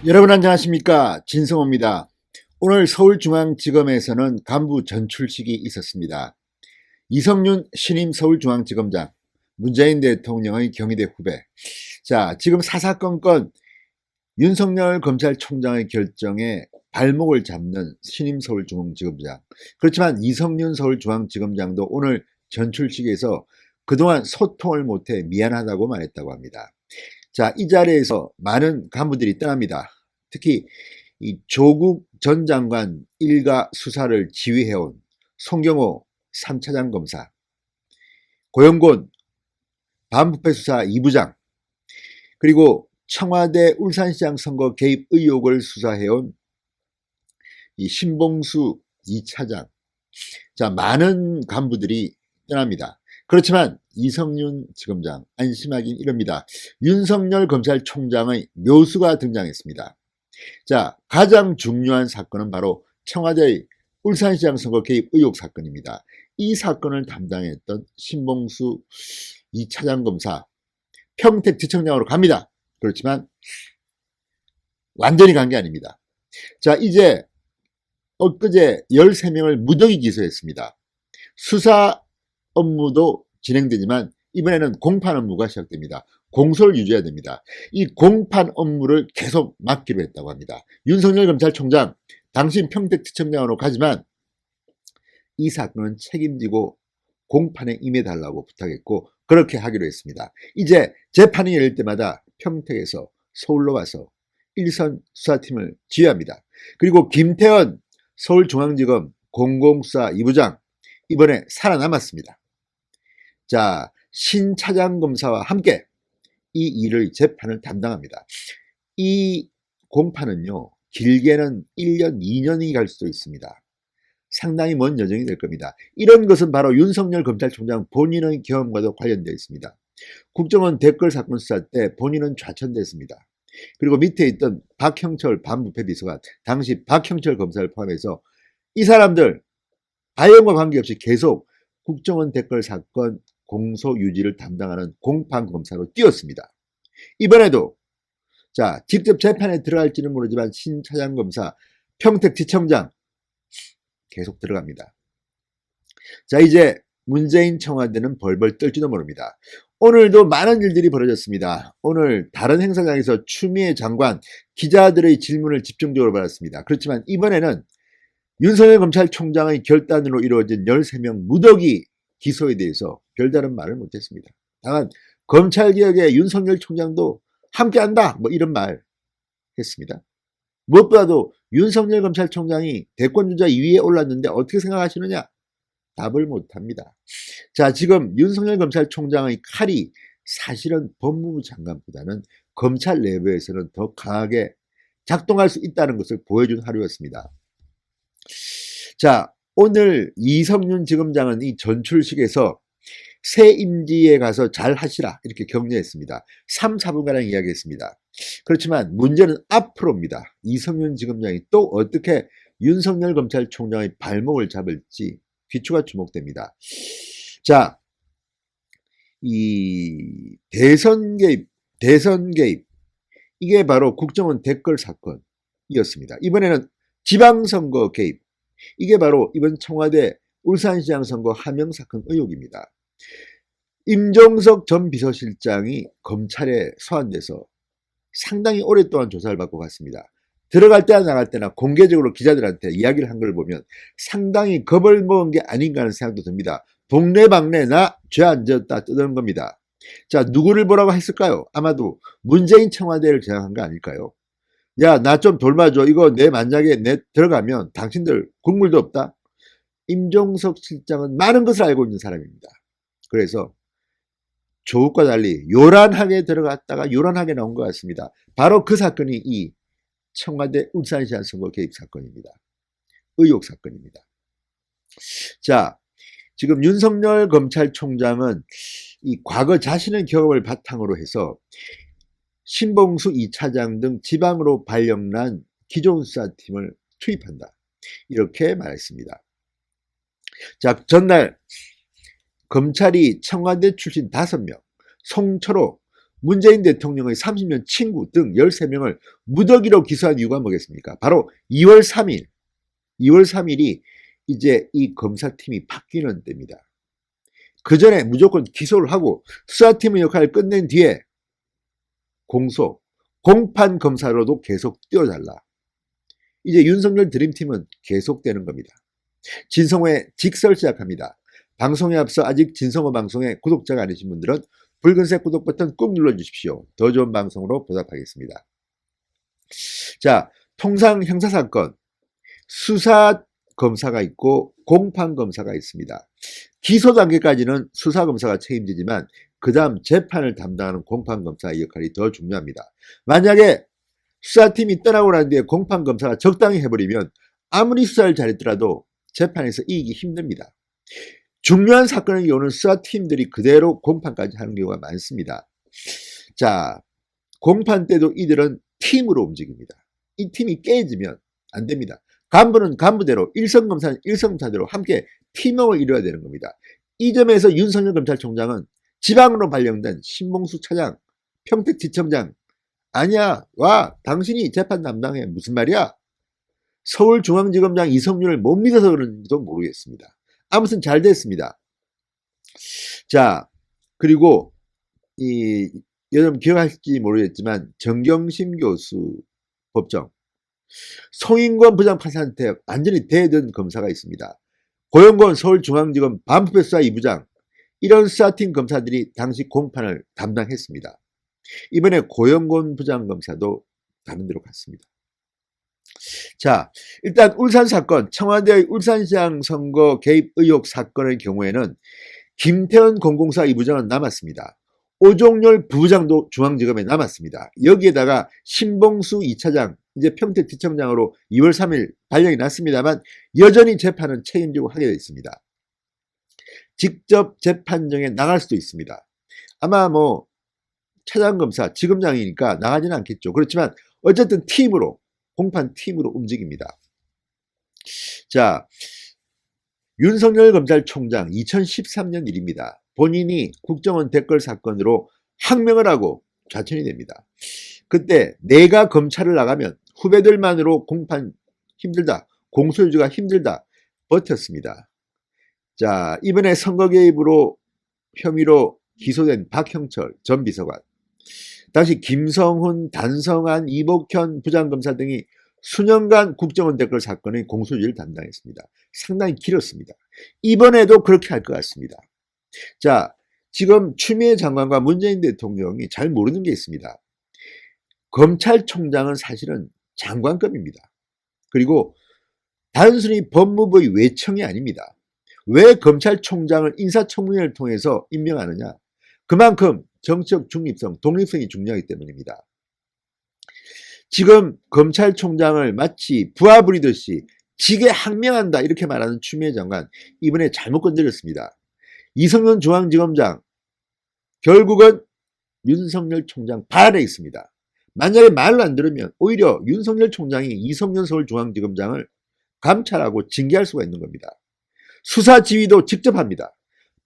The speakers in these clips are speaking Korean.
여러분 안녕하십니까, 진성호입니다. 오늘 서울중앙지검에서는 간부 전출식이 있었습니다. 이성윤 신임 서울중앙지검장, 문재인 대통령의 경희대 후배. 자, 지금 사사건건 윤석열 검찰총장의 결정에 발목을 잡는 신임 서울중앙지검장. 그렇지만 이성윤 서울중앙지검장도 오늘 전출식에서 그동안 소통을 못해 미안하다고 말했다고 합니다. 자, 이 자리에서 많은 간부들이 떠납니다. 특히 이 조국 전 장관 일가 수사를 지휘해온 송경호 3차장 검사, 고영곤 반부패 수사 2부장, 그리고 청와대 울산시장 선거 개입 의혹을 수사해온 이 신봉수 2차장. 자, 많은 간부들이 떠납니다. 그렇지만 이성윤 지검장 안심하긴 이릅니다. 윤석열 검찰총장의 묘수가 등장했습니다. 자, 가장 중요한 사건은 바로 청와대의 울산시장 선거 개입 의혹 사건입니다. 이 사건을 담당했던 신봉수 2차장 검사 평택지청장으로 갑니다. 그렇지만 완전히 간 게 아닙니다. 자, 이제 엊그제 13명을 무더기 기소했습니다. 수사 업무도 진행되지만 이번에는 공판 업무가 시작됩니다. 공소를 유지해야 됩니다. 이 공판 업무를 계속 맡기로 했다고 합니다. 윤석열 검찰총장, 당신 평택지청장으로 가지만 이 사건은 책임지고 공판에 임해달라고 부탁했고 그렇게 하기로 했습니다. 이제 재판이 열릴 때마다 평택에서 서울로 와서 일선 수사팀을 지휘합니다. 그리고 김태원 서울중앙지검 공공수사 2부장 이번에 살아남았습니다. 자, 신 차장 검사와 함께 이 일을 재판을 담당합니다. 이 공판은요, 길게는 1년, 2년이 갈 수도 있습니다. 상당히 먼 여정이 될 겁니다. 이런 것은 바로 윤석열 검찰총장 본인의 경험과도 관련되어 있습니다. 국정원 댓글 사건 수사 때 본인은 좌천됐습니다. 그리고 밑에 있던 박형철 반부패 비서관, 당시 박형철 검사를 포함해서 이 사람들 다연과 관계없이 계속 국정원 댓글 사건 공소 유지를 담당하는 공판 검사로 뛰었습니다. 이번에도 자, 직접 재판에 들어갈지는 모르지만 신 차장 검사 평택지청장 계속 들어갑니다. 자, 이제 문재인 청와대는 벌벌 떨지도 모릅니다. 오늘도 많은 일들이 벌어졌습니다. 오늘 다른 행사장에서 추미애 장관 기자들의 질문을 집중적으로 받았습니다. 그렇지만 이번에는 윤석열 검찰총장의 결단으로 이루어진 13명 무더기 기소에 대해서 별다른 말을 못했습니다. 다만 검찰개혁에 윤석열 총장도 함께한다 뭐 이런 말 했습니다. 무엇보다도 윤석열 검찰총장이 대권주자 2위에 올랐는데 어떻게 생각하시느냐? 답을 못합니다. 자, 지금 윤석열 검찰총장의 칼이 사실은 법무부 장관보다는 검찰 내부에서는 더 강하게 작동할 수 있다는 것을 보여준 하루였습니다. 자, 오늘 이성윤 지검장은 이 전출식에서 새 임기에 가서 잘 하시라 이렇게 격려했습니다. 3, 4분가량 이야기했습니다. 그렇지만 문제는 앞으로입니다. 이성윤 지검장이 또 어떻게 윤석열 검찰총장의 발목을 잡을지 귀추가 주목됩니다. 자, 이 대선 개입 이게 바로 국정원 댓글 사건이었습니다. 이번에는 지방선거 개입, 이게 바로 이번 청와대 울산시장 선거 하명 사건 의혹입니다. 임종석 전 비서실장이 검찰에 소환돼서 상당히 오랫동안 조사를 받고 갔습니다. 들어갈 때나 나갈 때나 공개적으로 기자들한테 이야기를 한 걸 보면 상당히 겁을 먹은 게 아닌가 하는 생각도 듭니다. 동네방네 나 죄 안 지었다 뜨는 겁니다. 자, 누구를 보라고 했을까요? 아마도 문재인 청와대를 제안한 거 아닐까요? 야, 나 좀 돌봐줘. 이거 내 만약에 내 들어가면 당신들 국물도 없다. 임종석 실장은 많은 것을 알고 있는 사람입니다. 그래서 조국과 달리 요란하게 들어갔다가 요란하게 나온 것 같습니다. 바로 그 사건이 이 청와대 울산시장 선거 개입 사건입니다. 의혹 사건입니다. 자, 지금 윤석열 검찰총장은 이 과거 자신의 경험을 바탕으로 해서 신봉수 2차장 등 지방으로 발령난 기존 수사팀을 투입한다. 이렇게 말했습니다. 자, 전날 검찰이 청와대 출신 5명, 송철호 문재인 대통령의 30년 친구 등 13명을 무더기로 기소한 이유가 뭐겠습니까? 바로 2월 3일이 이제 이 검사팀이 바뀌는 때입니다. 그 전에 무조건 기소를 하고 수사팀의 역할을 끝낸 뒤에 공판 검사로도 계속 뛰어달라. 이제 윤석열 드림팀은 계속되는 겁니다. 진성호의 직설 시작합니다. 방송에 앞서 아직 진성호 방송의 구독자가 아니신 분들은 붉은색 구독 버튼 꾹 눌러주십시오. 더 좋은 방송으로 보답하겠습니다. 자, 통상 형사사건 수사검사가 있고 공판검사가 있습니다. 기소 단계까지는 수사검사가 책임지지만 그 다음 재판을 담당하는 공판검사의 역할이 더 중요합니다. 만약에 수사팀이 떠나고 난 뒤에 공판검사가 적당히 해버리면 아무리 수사를 잘했더라도 재판에서 이기기 힘듭니다. 중요한 사건의 경우는 수사팀들이 그대로 공판까지 하는 경우가 많습니다. 자, 공판 때도 이들은 팀으로 움직입니다. 이 팀이 깨지면 안 됩니다. 간부는 간부대로, 일선검사는 일선검사대로 함께 팀워크를 이뤄야 되는 겁니다. 이 점에서 윤석열 검찰총장은 지방으로 발령된 신봉수 차장, 평택지청장, 아니야, 와, 당신이 재판 담당해. 무슨 말이야? 서울중앙지검장 이성윤을 못 믿어서 그런지도 모르겠습니다. 아무튼 잘 됐습니다. 자, 그리고 여러분 기억하실지 모르겠지만 정경심 교수 법정, 송인권 부장판사한테 완전히 대든 검사가 있습니다. 고영권 서울중앙지검 반부패수사 2부장, 이런 수사팀 검사들이 당시 공판을 담당했습니다. 이번에 고영권 부장검사도 다른 데로 갔습니다. 자, 일단 울산 사건, 청와대의 울산시장 선거 개입 의혹 사건의 경우에는 김태현 공공사 2부장은 남았습니다. 오종열 부부장도 중앙지검에 남았습니다. 여기에다가 신봉수 2차장, 이제 평택지청장으로 2월 3일 발령이 났습니다만 여전히 재판은 책임지고 하게 되어 있습니다. 직접 재판정에 나갈 수도 있습니다. 아마 뭐 차장검사, 지검장이니까 나가지는 않겠죠. 그렇지만 어쨌든 팀으로, 공판 팀으로 움직입니다. 자, 윤석열 검찰총장 2013년 일입니다. 본인이 국정원 댓글 사건으로 항명을 하고 좌천이 됩니다. 그때 내가 검찰을 나가면 후배들만으로 공판 힘들다, 공소유지가 힘들다 버텼습니다. 자, 이번에 선거 개입으로 혐의로 기소된 박형철 전 비서관, 당시 김성훈, 단성한, 이복현 부장검사 등이 수년간 국정원 댓글 사건의 공소유지를 담당했습니다. 상당히 길었습니다. 이번에도 그렇게 할 것 같습니다. 자, 지금 추미애 장관과 문재인 대통령이 잘 모르는 게 있습니다. 검찰총장은 사실은 장관급입니다. 그리고 단순히 법무부의 외청이 아닙니다. 왜 검찰총장을 인사청문회를 통해서 임명하느냐? 그만큼 정치적 중립성, 독립성이 중요하기 때문입니다. 지금 검찰총장을 마치 부하 부리듯이 지게 항명한다 이렇게 말하는 추미애 장관, 이번에 잘못 건드렸습니다. 이성윤 중앙지검장, 결국은 윤석열 총장 발 아래 있습니다. 만약에 말을 안 들으면 오히려 윤석열 총장이 이성윤 서울중앙지검장을 감찰하고 징계할 수가 있는 겁니다. 수사 지휘도 직접 합니다.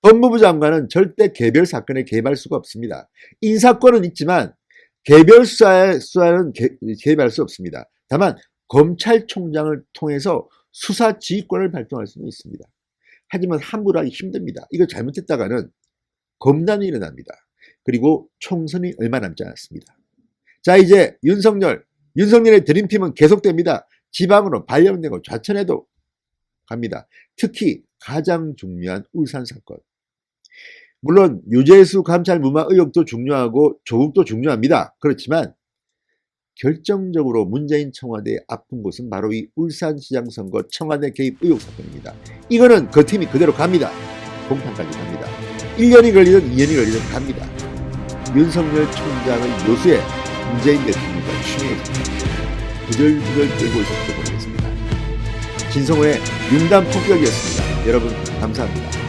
법무부 장관은 절대 개별 사건에 개입할 수가 없습니다. 인사권은 있지만 개별 수사는 개입할 수 없습니다. 다만 검찰총장을 통해서 수사 지휘권을 발동할 수는 있습니다. 하지만 함부로 하기 힘듭니다. 이거 잘못했다가는 검난이 일어납니다. 그리고 총선이 얼마 남지 않았습니다. 자, 이제 윤석열의 드림팀은 계속됩니다. 지방으로 발령되고 좌천해도 갑니다. 특히 가장 중요한 울산 사건. 물론 유재수 감찰 무마 의혹도 중요하고 조국도 중요합니다. 그렇지만 결정적으로 문재인 청와대의 아픈 곳은 바로 이 울산시장 선거 청와대 개입 의혹 사건입니다. 이거는 그 팀이 그대로 갑니다. 공판까지 갑니다. 1년이 걸리든 2년이 걸리든 갑니다. 윤석열 총장의 요수에 문재인 대통령과 추미애 장관 부들부들 떨고 있었던 것 같습니다. 진성호의 융단 폭격이었습니다. 여러분 감사합니다.